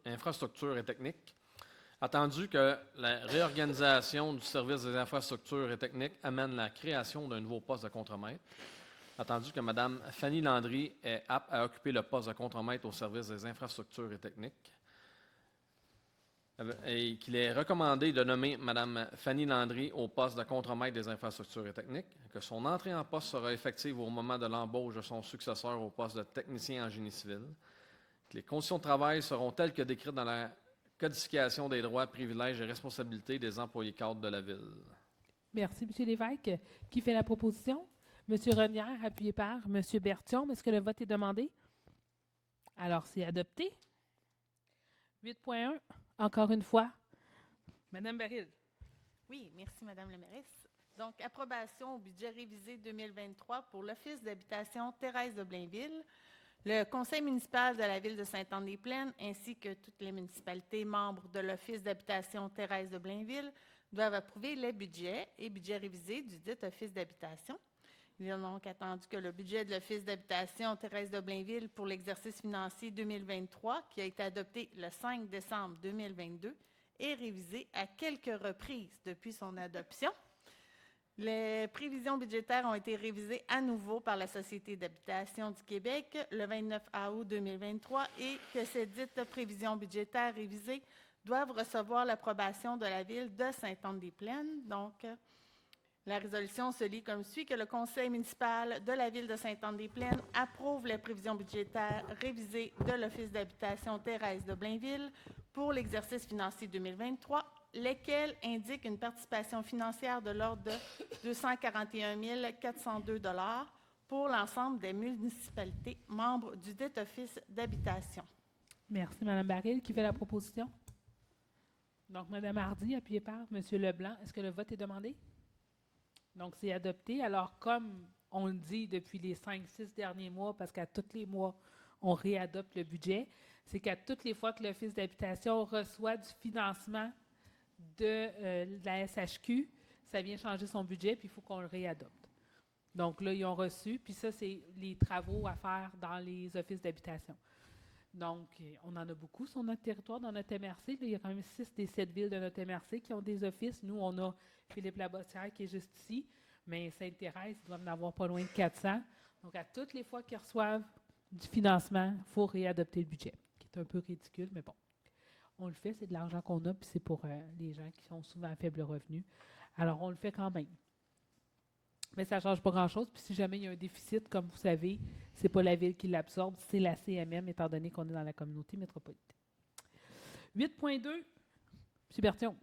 infrastructures et techniques. Attendu que la réorganisation du service des infrastructures et techniques amène la création d'un nouveau poste de contremaître. Attendu que Mme Fanny Landry est apte à occuper le poste de contremaître au service des infrastructures et techniques. Et qu'il est recommandé de nommer Mme Fanny Landry au poste de contremaître des infrastructures et techniques, que son entrée en poste sera effective au moment de l'embauche de son successeur au poste de technicien en génie civil, que les conditions de travail seront telles que décrites dans la codification des droits, privilèges et responsabilités des employés cadres de la Ville. Merci, M. Lévesque. Qui fait la proposition? M. Renière, appuyé par M. Berthiaume. Est-ce que le vote est demandé? Alors, c'est adopté. 8.1, encore une fois. Mme Baril. Oui, merci, Madame la mairesse. Donc, approbation au budget révisé 2023 pour l'Office d'habitation Thérèse de Blainville. Le Conseil municipal de la Ville de Sainte-Anne-des-Plaines ainsi que toutes les municipalités membres de l'Office d'habitation Thérèse de Blainville doivent approuver les budgets et budgets révisés du dit Office d'habitation. Il est donc attendu que le budget de l'Office d'habitation Thérèse de Blainville pour l'exercice financier 2023, qui a été adopté le 5 décembre 2022, est révisé à quelques reprises depuis son adoption. Les prévisions budgétaires ont été révisées à nouveau par la Société d'habitation du Québec le 29 août 2023 et que ces dites prévisions budgétaires révisées doivent recevoir l'approbation de la Ville de Sainte-Anne-des-Plaines. Donc, la résolution se lit comme suit: que le Conseil municipal de la Ville de Sainte-Anne-des-Plaines approuve les prévisions budgétaires révisées de l'Office d'habitation Thérèse de Blainville pour l'exercice financier 2023, lesquelles indiquent une participation financière de l'ordre de 241 402 $ pour l'ensemble des municipalités membres du dit Office d'habitation. Merci, Mme Baril. Qui fait la proposition? Donc, Mme Hardy, appuyée par M. Leblanc. Est-ce que le vote est demandé? Donc, c'est adopté. Alors, comme on le dit depuis les 5-6 derniers mois, parce qu'à tous les mois, on réadopte le budget, c'est qu'à toutes les fois que l'Office d'habitation reçoit du financement de la SHQ, ça vient changer son budget, puis il faut qu'on le réadopte. Donc là, ils ont reçu, puis ça, c'est les travaux à faire dans les offices d'habitation. Donc, on en a beaucoup sur notre territoire, dans notre MRC. Là, il y a quand même 6 des 7 villes de notre MRC qui ont des offices. Nous, on a Philippe Labossière qui est juste ici, mais Sainte-Thérèse, ils doivent en avoir pas loin de 400. Donc, à toutes les fois qu'ils reçoivent du financement, il faut réadopter le budget, qui est un peu ridicule, mais bon. On le fait, c'est de l'argent qu'on a, puis c'est pour les gens qui sont souvent à faible revenu. Alors, on le fait quand même. Mais ça ne change pas grand-chose. Puis si jamais il y a un déficit, comme vous savez, ce n'est pas la Ville qui l'absorbe, c'est la CMM, étant donné qu'on est dans la communauté métropolitaine. 8.2, M. Berthiaume.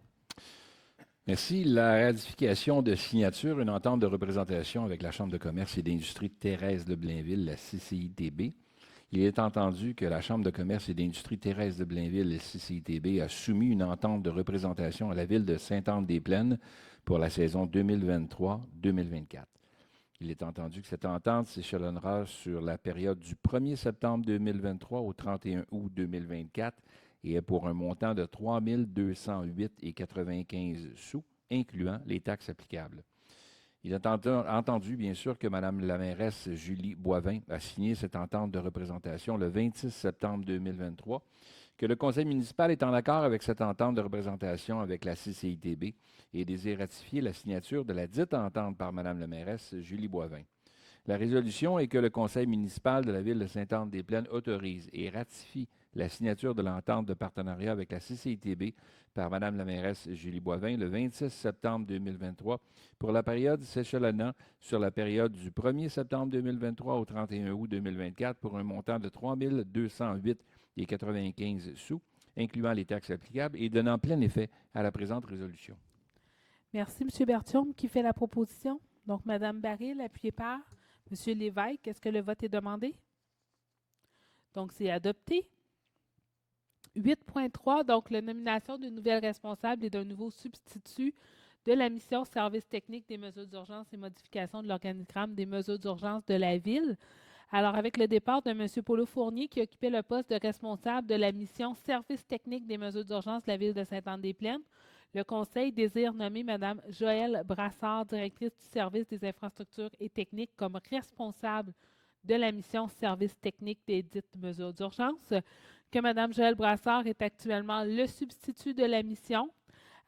Merci. La ratification de signature, une entente de représentation avec la Chambre de commerce et d'industrie Thérèse de Blainville, la CCITB. Il est entendu que la Chambre de commerce et d'industrie Thérèse de Blainville, la CCITB, a soumis une entente de représentation à la Ville de Sainte-Anne-des-Plaines pour la saison 2023-2024. Il est entendu que cette entente s'échelonnera sur la période du 1er septembre 2023 au 31 août 2024 et est pour un montant de 3 208,95 sous, incluant les taxes applicables. Il est entendu, bien sûr, que Mme la mairesse Julie Boivin a signé cette entente de représentation le 26 septembre 2023, que le conseil municipal est en accord avec cette entente de représentation avec la CCITB et désire ratifier la signature de la dite entente par Mme la mairesse Julie Boivin. La résolution est que le conseil municipal de la Ville de Sainte-Anne-des-Plaines autorise et ratifie la signature de l'entente de partenariat avec la CCITB par Mme la mairesse Julie Boivin le 26 septembre 2023 pour la période s'échelonnant sur la période du 1er septembre 2023 au 31 août 2024 pour un montant de 3 208,95 sous, incluant les taxes applicables et donnant plein effet à la présente résolution. Merci, M. Berthiaume. Qui fait la proposition? Donc, Mme Baril, appuyée par M. Lévesque. Est-ce que le vote est demandé? Donc, c'est adopté. 8.3, donc la nomination d'une nouvelle responsable et d'un nouveau substitut de la mission service technique des mesures d'urgence et modification de l'organigramme des mesures d'urgence de la Ville. Alors, avec le départ de M. Paulo Fournier, qui occupait le poste de responsable de la mission service technique des mesures d'urgence de la Ville de Sainte-Anne-des-Plaines, le Conseil désire nommer Mme Joëlle Brassard, directrice du service des infrastructures et techniques, comme responsable de la mission service technique des dites mesures d'urgence, que Mme Joëlle Brassard est actuellement le substitut de la mission.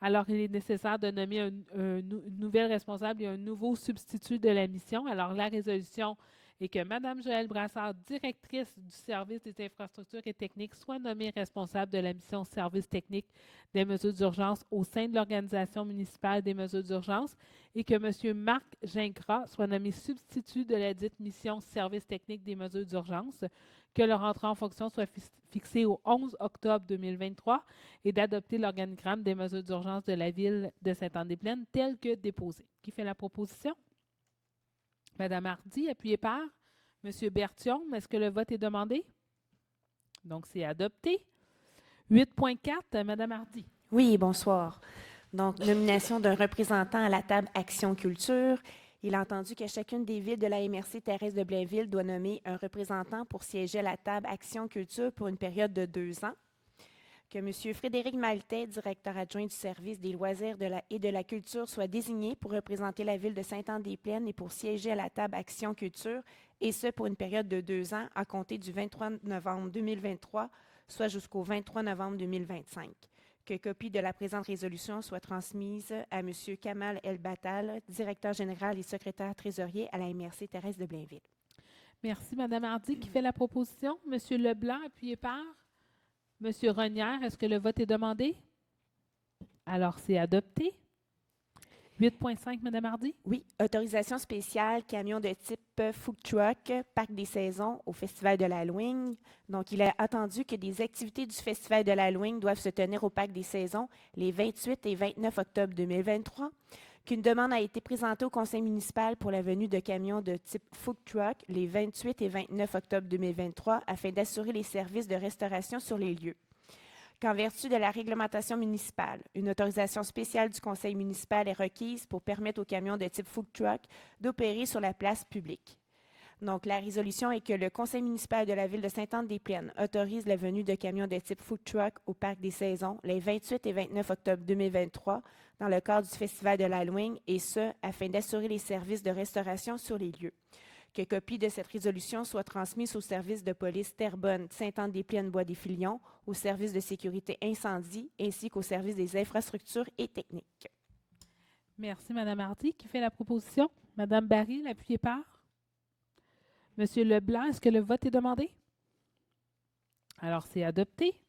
Alors, il est nécessaire de nommer une nouvelle responsable et un nouveau substitut de la mission. Alors, la résolution et que Mme Joëlle Brassard, directrice du service des infrastructures et techniques, soit nommée responsable de la mission service technique des mesures d'urgence au sein de l'organisation municipale des mesures d'urgence et que M. Marc Gingras soit nommé substitut de la dite mission service technique des mesures d'urgence, que leur entrée en fonction soit fixée au 11 octobre 2023 et d'adopter l'organigramme des mesures d'urgence de la Ville de Sainte-Anne-des-Plaines tel que déposé. Qui fait la proposition? Mme Hardy, appuyée par M. Berthiaume. Est-ce que le vote est demandé? Donc, c'est adopté. 8.4, Mme Hardy. Oui, bonsoir. Donc, nomination d'un représentant à la table Action Culture. Il a entendu que chacune des villes de la MRC Thérèse de Blainville doit nommer un représentant pour siéger à la table Action Culture pour une période de 2 ans. Que M. Frédéric Maltais, directeur adjoint du service des loisirs et de la culture, soit désigné pour représenter la ville de Sainte-Anne-des-Plaines et pour siéger à la table Action Culture, et ce pour une période de 2 ans à compter du 23 novembre 2023, soit jusqu'au 23 novembre 2025. Que copie de la présente résolution soit transmise à M. Kamal El-Battal, directeur général et secrétaire trésorier à la MRC Thérèse de Blainville. Merci, Mme Hardy. Qui fait la proposition? M. Leblanc, appuyé par M. Renière. Est-ce que le vote est demandé? Alors, c'est adopté. 8.5, Mme Hardy. Oui. Autorisation spéciale, camion de type food truck, parc des saisons au Festival de l'Halloween. Donc, il a attendu que des activités du Festival de l'Halloween doivent se tenir au parc des saisons les 28 et 29 octobre 2023. Qu'une demande a été présentée au conseil municipal pour la venue de camions de type food truck les 28 et 29 octobre 2023 afin d'assurer les services de restauration sur les lieux. Qu'en vertu de la réglementation municipale, une autorisation spéciale du conseil municipal est requise pour permettre aux camions de type food truck d'opérer sur la place publique. Donc, la résolution est que le conseil municipal de la ville de Sainte-Anne-des-Plaines autorise la venue de camions de type food truck au parc des saisons les 28 et 29 octobre 2023 dans le cadre du Festival de l'Halloween, et ce, afin d'assurer les services de restauration sur les lieux. Que copie de cette résolution soit transmise au service de police Terrebonne, Sainte-Anne-des-Plaines, Bois-des-Filions, au service de sécurité incendie, ainsi qu'au service des infrastructures et techniques. Merci, Mme Hardy. Qui fait la proposition? Mme Barry, appuyée par M. Leblanc. Est-ce que le vote est demandé? Alors, c'est adopté.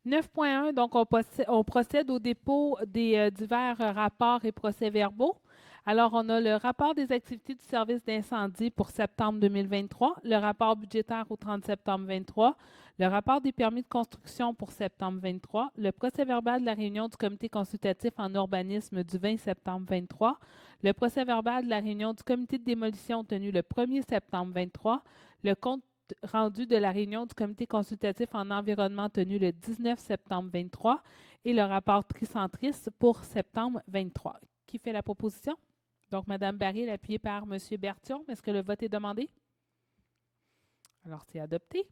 9.1, donc on procède au dépôt des divers rapports et procès-verbaux. Alors, on a le rapport des activités du service d'incendie pour septembre 2023, le rapport budgétaire au 30 septembre 2023, le rapport des permis de construction pour septembre 2023, le procès-verbal de la réunion du comité consultatif en urbanisme du 20 septembre 2023, le procès-verbal de la réunion du comité de démolition tenu le 1er septembre 2023, le compte rendu de la réunion du comité consultatif en environnement tenu le 19 septembre 2023 et le rapport tricentriste pour septembre 2023. Qui fait la proposition? Donc, Mme Barry, appuyée par M. Berthiaume. Est-ce que le vote est demandé? Alors, c'est adopté.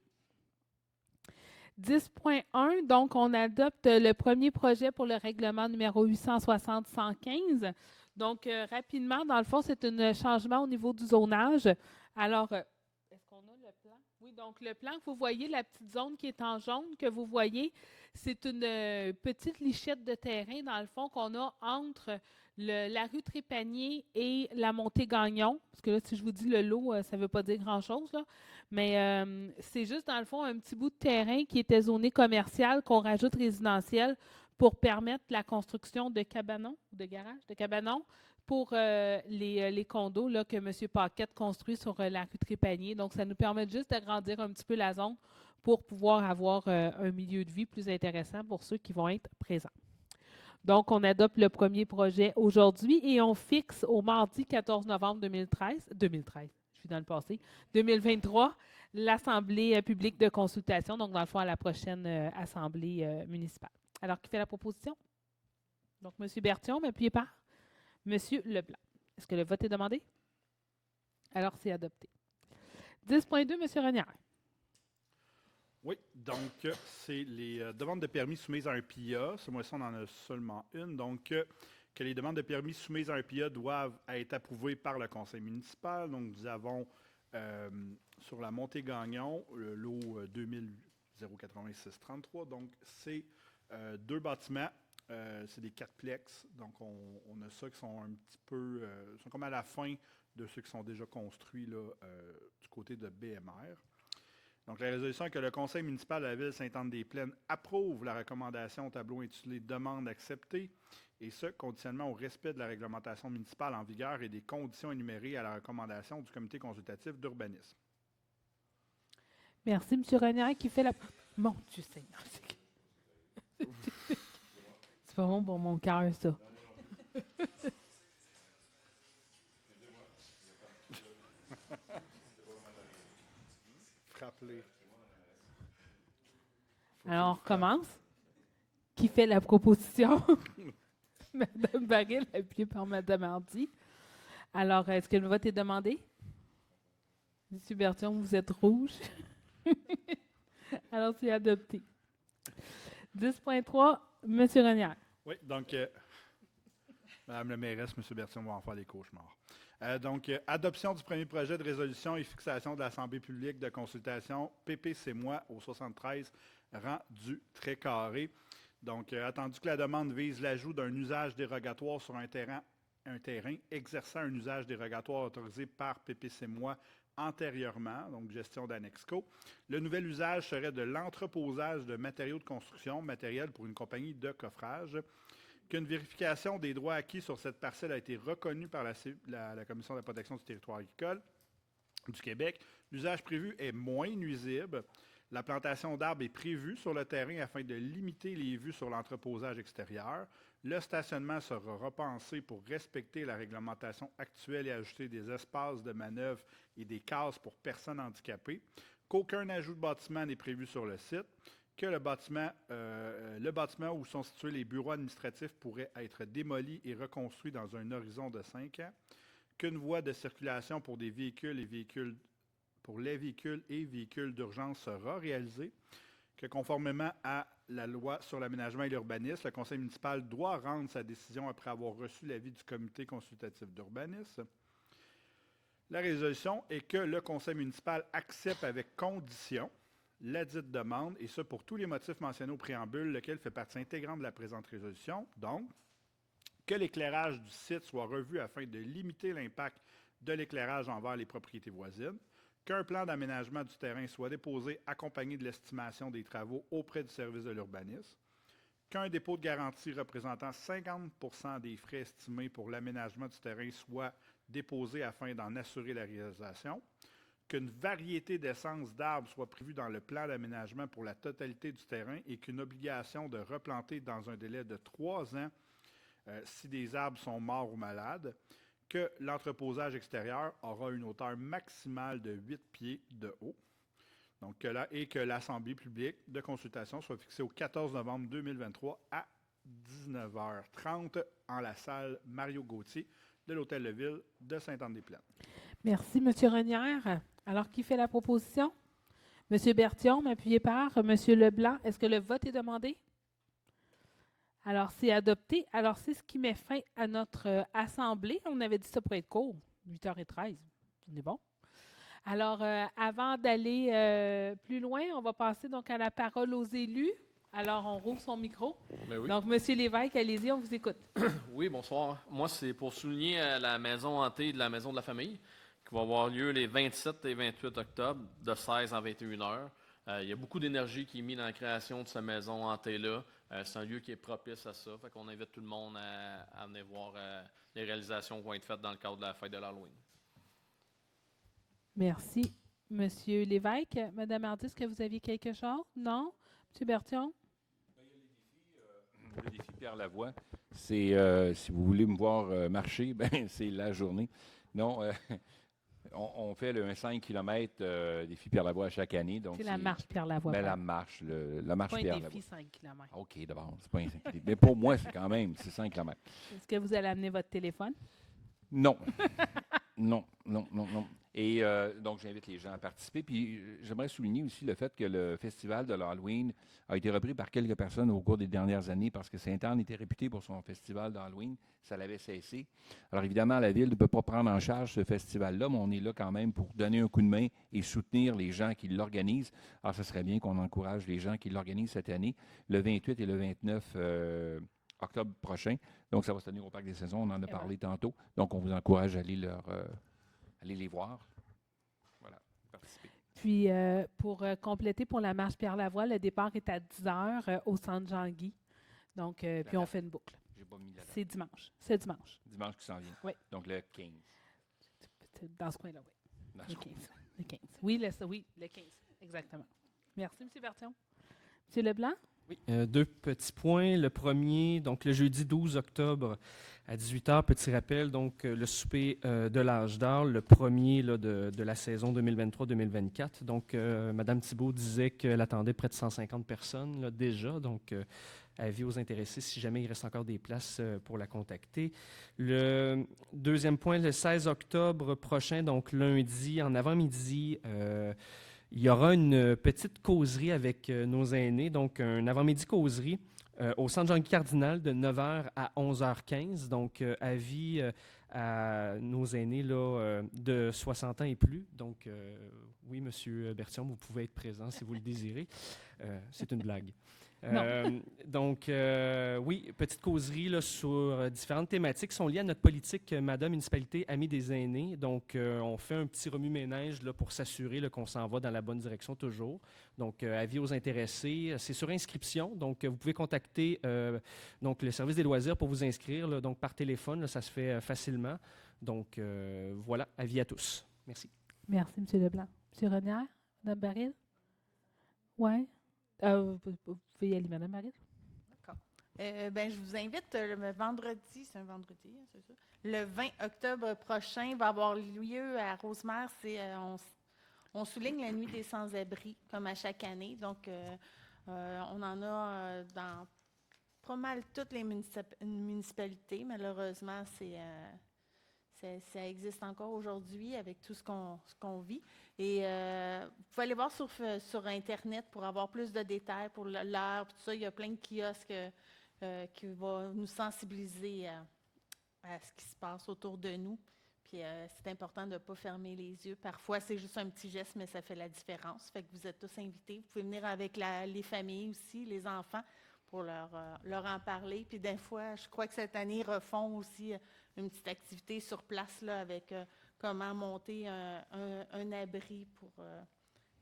10.1, donc, on adopte le premier projet pour le règlement numéro 860-115. Donc, rapidement, dans le fond, c'est un changement au niveau du zonage. Alors, est-ce qu'on a le plan? Oui, donc le plan que vous voyez, la petite zone qui est en jaune que vous voyez, c'est une petite lichette de terrain, dans le fond, qu'on a entre la rue Trépanier et la montée Gagnon. Parce que là, si je vous dis le lot, ça ne veut pas dire grand-chose, là. Mais c'est juste, dans le fond, un petit bout de terrain qui était zoné commercial qu'on rajoute résidentiel pour permettre la construction de cabanons, de garages, de cabanons, pour les condos là, que M. Paquette construit sur la rue Trépanier. Donc, ça nous permet juste d'agrandir un petit peu la zone pour pouvoir avoir un milieu de vie plus intéressant pour ceux qui vont être présents. Donc, on adopte le premier projet aujourd'hui et on fixe au mardi 14 novembre 2013, je suis dans le passé, 2023, l'Assemblée publique de consultation, donc dans le fond à la prochaine Assemblée municipale. Alors, qui fait la proposition? Donc, M. Berthiaume, appuyé par M. Leblanc. Est-ce que le vote est demandé? Alors, c'est adopté. 10.2, M. Renière. Oui, donc c'est les demandes de permis soumises à un PIA. Ce mois-ci, on en a seulement une. Donc, que les demandes de permis soumises à un PIA doivent être approuvées par le conseil municipal. Donc, nous avons sur la montée Gagnon, le lot 208633. Donc, c'est 2 bâtiments. C'est des 4plex. Donc, on a ça qui sont un petit peu, sont comme à la fin de ceux qui sont déjà construits là, du côté de BMR. Donc, la résolution est que le Conseil municipal de la Ville de Sainte-Anne-des-Plaines approuve la recommandation au tableau intitulé « Demande acceptée », et ce, conditionnellement au respect de la réglementation municipale en vigueur et des conditions énumérées à la recommandation du Comité consultatif d'urbanisme. Merci, M. Renière, qui fait la... Mon Dieu Seigneur, c'est pas bon pour mon cœur, ça. Frappe-les. Alors, on recommence. Qui fait la proposition? Mme Baril, appuyée par Mme Hardy. Alors, est-ce que le vote est demandé? M. Bertillon, vous êtes rouge. Alors, c'est adopté. 10.3, M. Renière. Oui, donc, Mme la mairesse, M. Bertillon va en faire les cauchemars. Adoption du premier projet de résolution et fixation de l'Assemblée publique de consultation PPC-moi au 73 rang du Trait-Carré. Donc, attendu que la demande vise l'ajout d'un usage dérogatoire sur un terrain exerçant un usage dérogatoire autorisé par PPC-moi antérieurement, donc gestion d'Annexco. Le nouvel usage serait de l'entreposage de matériaux de construction, matériel pour une compagnie de coffrage. Qu'une vérification des droits acquis sur cette parcelle a été reconnue par la Commission de la protection du territoire agricole du Québec. L'usage prévu est moins nuisible. La plantation d'arbres est prévue sur le terrain afin de limiter les vues sur l'entreposage extérieur. Le stationnement sera repensé pour respecter la réglementation actuelle et ajouter des espaces de manœuvre et des cases pour personnes handicapées. Qu'aucun ajout de bâtiment n'est prévu sur le site. Que le bâtiment où sont situés les bureaux administratifs pourrait être démoli et reconstruit dans un horizon de 5 ans. Qu'une voie de circulation pour les véhicules et véhicules d'urgence sera réalisée. Que conformément à la loi sur l'aménagement et l'urbanisme, le conseil municipal doit rendre sa décision après avoir reçu l'avis du comité consultatif d'urbanisme. La résolution est que le conseil municipal accepte avec condition la dite demande, et ce pour tous les motifs mentionnés au préambule, lequel fait partie intégrante de la présente résolution. Donc, que l'éclairage du site soit revu afin de limiter l'impact de l'éclairage envers les propriétés voisines. Qu'un plan d'aménagement du terrain soit déposé accompagné de l'estimation des travaux auprès du service de l'urbanisme. Qu'un dépôt de garantie représentant 50% des frais estimés pour l'aménagement du terrain soit déposé afin d'en assurer la réalisation. Qu'une variété d'essences d'arbres soit prévue dans le plan d'aménagement pour la totalité du terrain et qu'une obligation de replanter dans un délai de 3 ans si des arbres sont morts ou malades. Que l'entreposage extérieur aura une hauteur maximale de 8 pieds de haut. Donc, que l'Assemblée publique de consultation soit fixée au 14 novembre 2023 à 19h30 en la salle Mario Gauthier de l'Hôtel de Ville de Sainte-Anne-des-Plaines. Merci, M. Renière. Alors, qui fait la proposition? M. Bertillon, appuyé par M. Leblanc. Est-ce que le vote est demandé? Alors, c'est adopté. Alors, c'est ce qui met fin à notre assemblée. On avait dit ça pour être court, 8h13. On est bon. Alors, avant d'aller plus loin, on va passer donc à la parole aux élus. Alors, on rouvre son micro. Ben oui. Donc, M. Lévesque, allez-y, on vous écoute. Oui, bonsoir. Moi, c'est pour souligner la maison hantée de la Maison de la Famille, qui va avoir lieu les 27 et 28 octobre, de 16 à 21 heures. Il y a beaucoup d'énergie qui est mise dans la création de cette maison hantée-là. C'est un lieu qui est propice à ça. Fait qu'on invite tout le monde à venir voir les réalisations qui vont être faites dans le cadre de la fête de l'Halloween. Merci, M. Lévesque. Mme Hardy, est-ce que vous aviez quelque chose? Non? M. Bertillon? Le défi Pierre Lavoie, c'est, si vous voulez me voir marcher, ben, c'est la journée. Non, on fait un 5 km défi Pierre Lavoie chaque année. Donc c'est la marche Pierre Lavoie. Ben, la marche Pierre Lavoie. C'est pas un défi 5 km. OK, d'abord, c'est pas un 5 km. Mais pour moi, c'est quand même, c'est 5 km. Est-ce que vous allez amener votre téléphone? Non. Non. Et donc, j'invite les gens à participer. Puis, j'aimerais souligner aussi le fait que le festival de l'Halloween a été repris par quelques personnes au cours des dernières années parce que Sainte-Anne était réputée pour son festival d'Halloween. Ça l'avait cessé. Alors, évidemment, la Ville ne peut pas prendre en charge ce festival-là, mais on est là quand même pour donner un coup de main et soutenir les gens qui l'organisent. Alors, ce serait bien qu'on encourage les gens qui l'organisent cette année, le 28 et le 29 octobre prochain. Donc, ça va se tenir au Parc des Saisons. On en a parlé tantôt. Donc, on vous encourage à aller allez les voir. Voilà, participez. Puis, pour compléter pour la marche Pierre-Lavoie, le départ est à 10 h au centre Jean-Guy. Donc, puis on fait une boucle. J'ai pas mis la date. C'est dimanche. C'est dimanche. Dimanche qui s'en vient. Oui. Donc, le 15. Dans ce coin-là, oui. Dans Le ce 15. Le 15. Oui, le 15. Exactement. Merci, M. Bertillon. M. Leblanc? Oui, deux petits points. Le premier, donc le jeudi 12 octobre à 18 h, petit rappel, donc le souper de l'âge d'or, le premier là, de la saison 2023-2024. Donc, Mme Thibault disait qu'elle attendait près de 150 personnes là, déjà. Donc, avis aux intéressés si jamais il reste encore des places pour la contacter. Le deuxième point, le 16 octobre prochain, donc lundi, en avant-midi, il y aura une petite causerie avec nos aînés, donc un avant-midi causerie au Centre Jean-Guy Cardinal de 9 h à 11 h 15. Donc, avis à nos aînés là, de 60 ans et plus. Donc, oui, M. Bertillon, vous pouvez être présent si vous le désirez. C'est une blague. Donc, oui, petite causerie là, sur différentes thématiques qui sont liées à notre politique Madame Municipalité Amis des aînés. Donc, on fait un petit remue-ménage là, pour s'assurer là, qu'on s'en va dans la bonne direction toujours. Donc, avis aux intéressés. C'est sur inscription. Donc, vous pouvez contacter donc, le service des loisirs pour vous inscrire. Là, donc, par téléphone, là, ça se fait facilement. Donc, voilà, avis à tous. Merci. Merci, M. Leblanc. M. Renière? Mme Baril? Oui. Vous pouvez y aller, Mme Baril. D'accord. Je vous invite le vendredi, c'est un vendredi, hein, c'est ça? Le 20 octobre prochain va avoir lieu à Rosemère. On souligne la nuit des sans-abri, comme à chaque année. Donc, on en a dans pas mal toutes les municipalités. Malheureusement, ça existe encore aujourd'hui avec tout ce qu'on vit. Et vous pouvez aller voir sur Internet pour avoir plus de détails pour l'heure, tout ça. Il y a plein de kiosques qui vont nous sensibiliser à ce qui se passe autour de nous. Puis c'est important de ne pas fermer les yeux. Parfois, c'est juste un petit geste, mais ça fait la différence. Fait que vous êtes tous invités. Vous pouvez venir avec les familles aussi, les enfants, pour leur en parler. Puis des fois, je crois que cette année, ils refont aussi une petite activité sur place là, avec comment monter un abri pour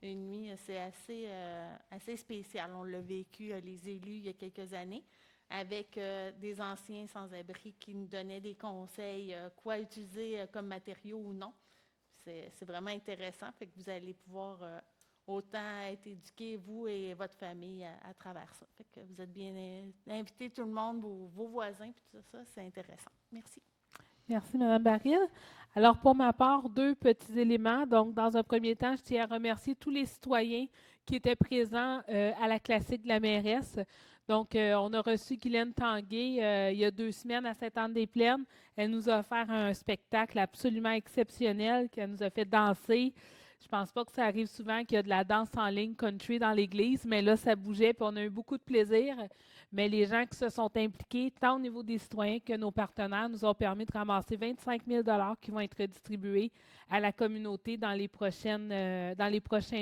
une nuit. C'est assez spécial. On l'a vécu, les élus, il y a quelques années, avec des anciens sans-abri qui nous donnaient des conseils, quoi utiliser comme matériaux ou non. C'est vraiment intéressant. Fait que vous allez pouvoir autant être éduqués, vous et votre famille, à travers ça. Fait que vous êtes bien invités, tout le monde, vos voisins, puis tout ça, c'est intéressant. Merci. Merci, Mme Baril. Alors, pour ma part, deux petits éléments. Donc, dans un premier temps, je tiens à remercier tous les citoyens qui étaient présents à la classique de la mairesse. Donc, on a reçu Guylaine Tanguay il y a 2 semaines à Sainte-Anne-des-Plaines. Elle nous a offert un spectacle absolument exceptionnel, qu'elle nous a fait danser. Je ne pense pas que ça arrive souvent qu'il y a de la danse en ligne country dans l'église, mais là, ça bougeait puis on a eu beaucoup de plaisir. Mais les gens qui se sont impliqués, tant au niveau des citoyens que nos partenaires, nous ont permis de ramasser 25 000 $ qui vont être distribués à la communauté dans les prochains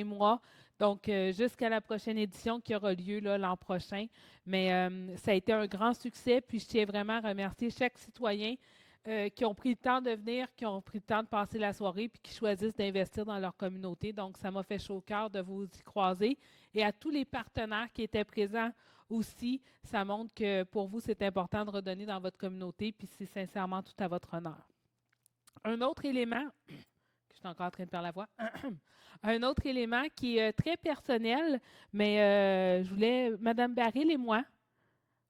mois. Donc, jusqu'à la prochaine édition qui aura lieu l'an prochain. Mais ça a été un grand succès. Puis, je tiens vraiment à remercier chaque citoyen qui ont pris le temps de venir, qui ont pris le temps de passer la soirée, puis qui choisissent d'investir dans leur communauté. Donc, ça m'a fait chaud au cœur de vous y croiser. Et à tous les partenaires qui étaient présents aussi, ça montre que pour vous, c'est important de redonner dans votre communauté, puis c'est sincèrement tout à votre honneur. Un autre élément, que je suis encore en train de perdre la voix, un autre élément qui est très personnel, mais je voulais, Mme Baril et moi,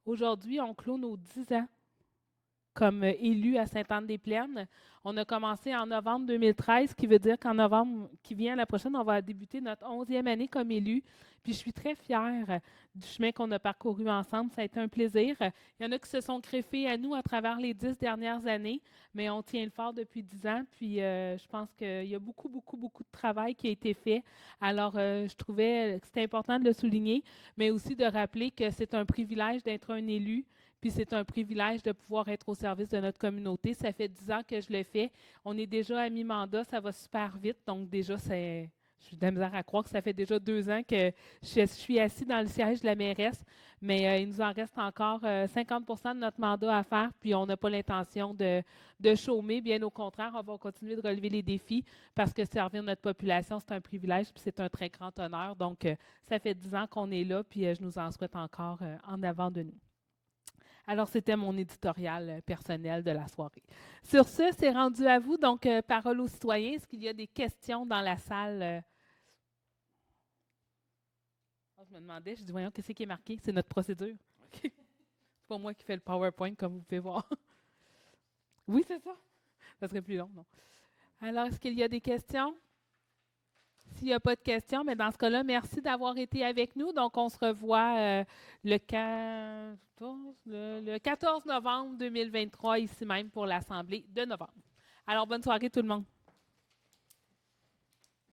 aujourd'hui, on clôt nos 10 ans comme élus à Sainte-Anne-des-Plaines. On a commencé en novembre 2013, ce qui veut dire qu'en novembre qui vient, la prochaine, on va débuter notre 11e année comme élu. Puis je suis très fière du chemin qu'on a parcouru ensemble. Ça a été un plaisir. Il y en a qui se sont greffés à nous à travers les 10 dernières années, mais on tient le fort depuis 10 ans. Puis je pense qu'il y a beaucoup de travail qui a été fait. Alors, je trouvais que c'était important de le souligner, mais aussi de rappeler que c'est un privilège d'être un élu. Puis c'est un privilège de pouvoir être au service de notre communauté. Ça fait 10 ans que je le fais. On est déjà à mi-mandat, ça va super vite. Donc déjà, Je suis de la misère à croire que ça fait déjà 2 ans que je suis assis dans le siège de la mairesse, mais il nous en reste encore 50 de notre mandat à faire, puis on n'a pas l'intention de chômer. Bien au contraire, on va continuer de relever les défis parce que servir notre population, c'est un privilège, puis c'est un très grand honneur. Donc, ça fait 10 ans qu'on est là, puis je nous en souhaite encore en avant de nous. Alors, c'était mon éditorial personnel de la soirée. Sur ce, c'est rendu à vous. Donc, parole aux citoyens. Est-ce qu'il y a des questions dans la salle? Je me demandais, je dis, voyons, qu'est-ce qui est marqué? C'est notre procédure. C'est pas moi qui fais le PowerPoint, comme vous pouvez voir. Oui, c'est ça. Ça serait plus long, non? Alors, est-ce qu'il y a des questions? S'il n'y a pas de questions, mais dans ce cas-là, merci d'avoir été avec nous. Donc, on se revoit le 14 novembre 2023, ici même, pour l'Assemblée de novembre. Alors, bonne soirée tout le monde.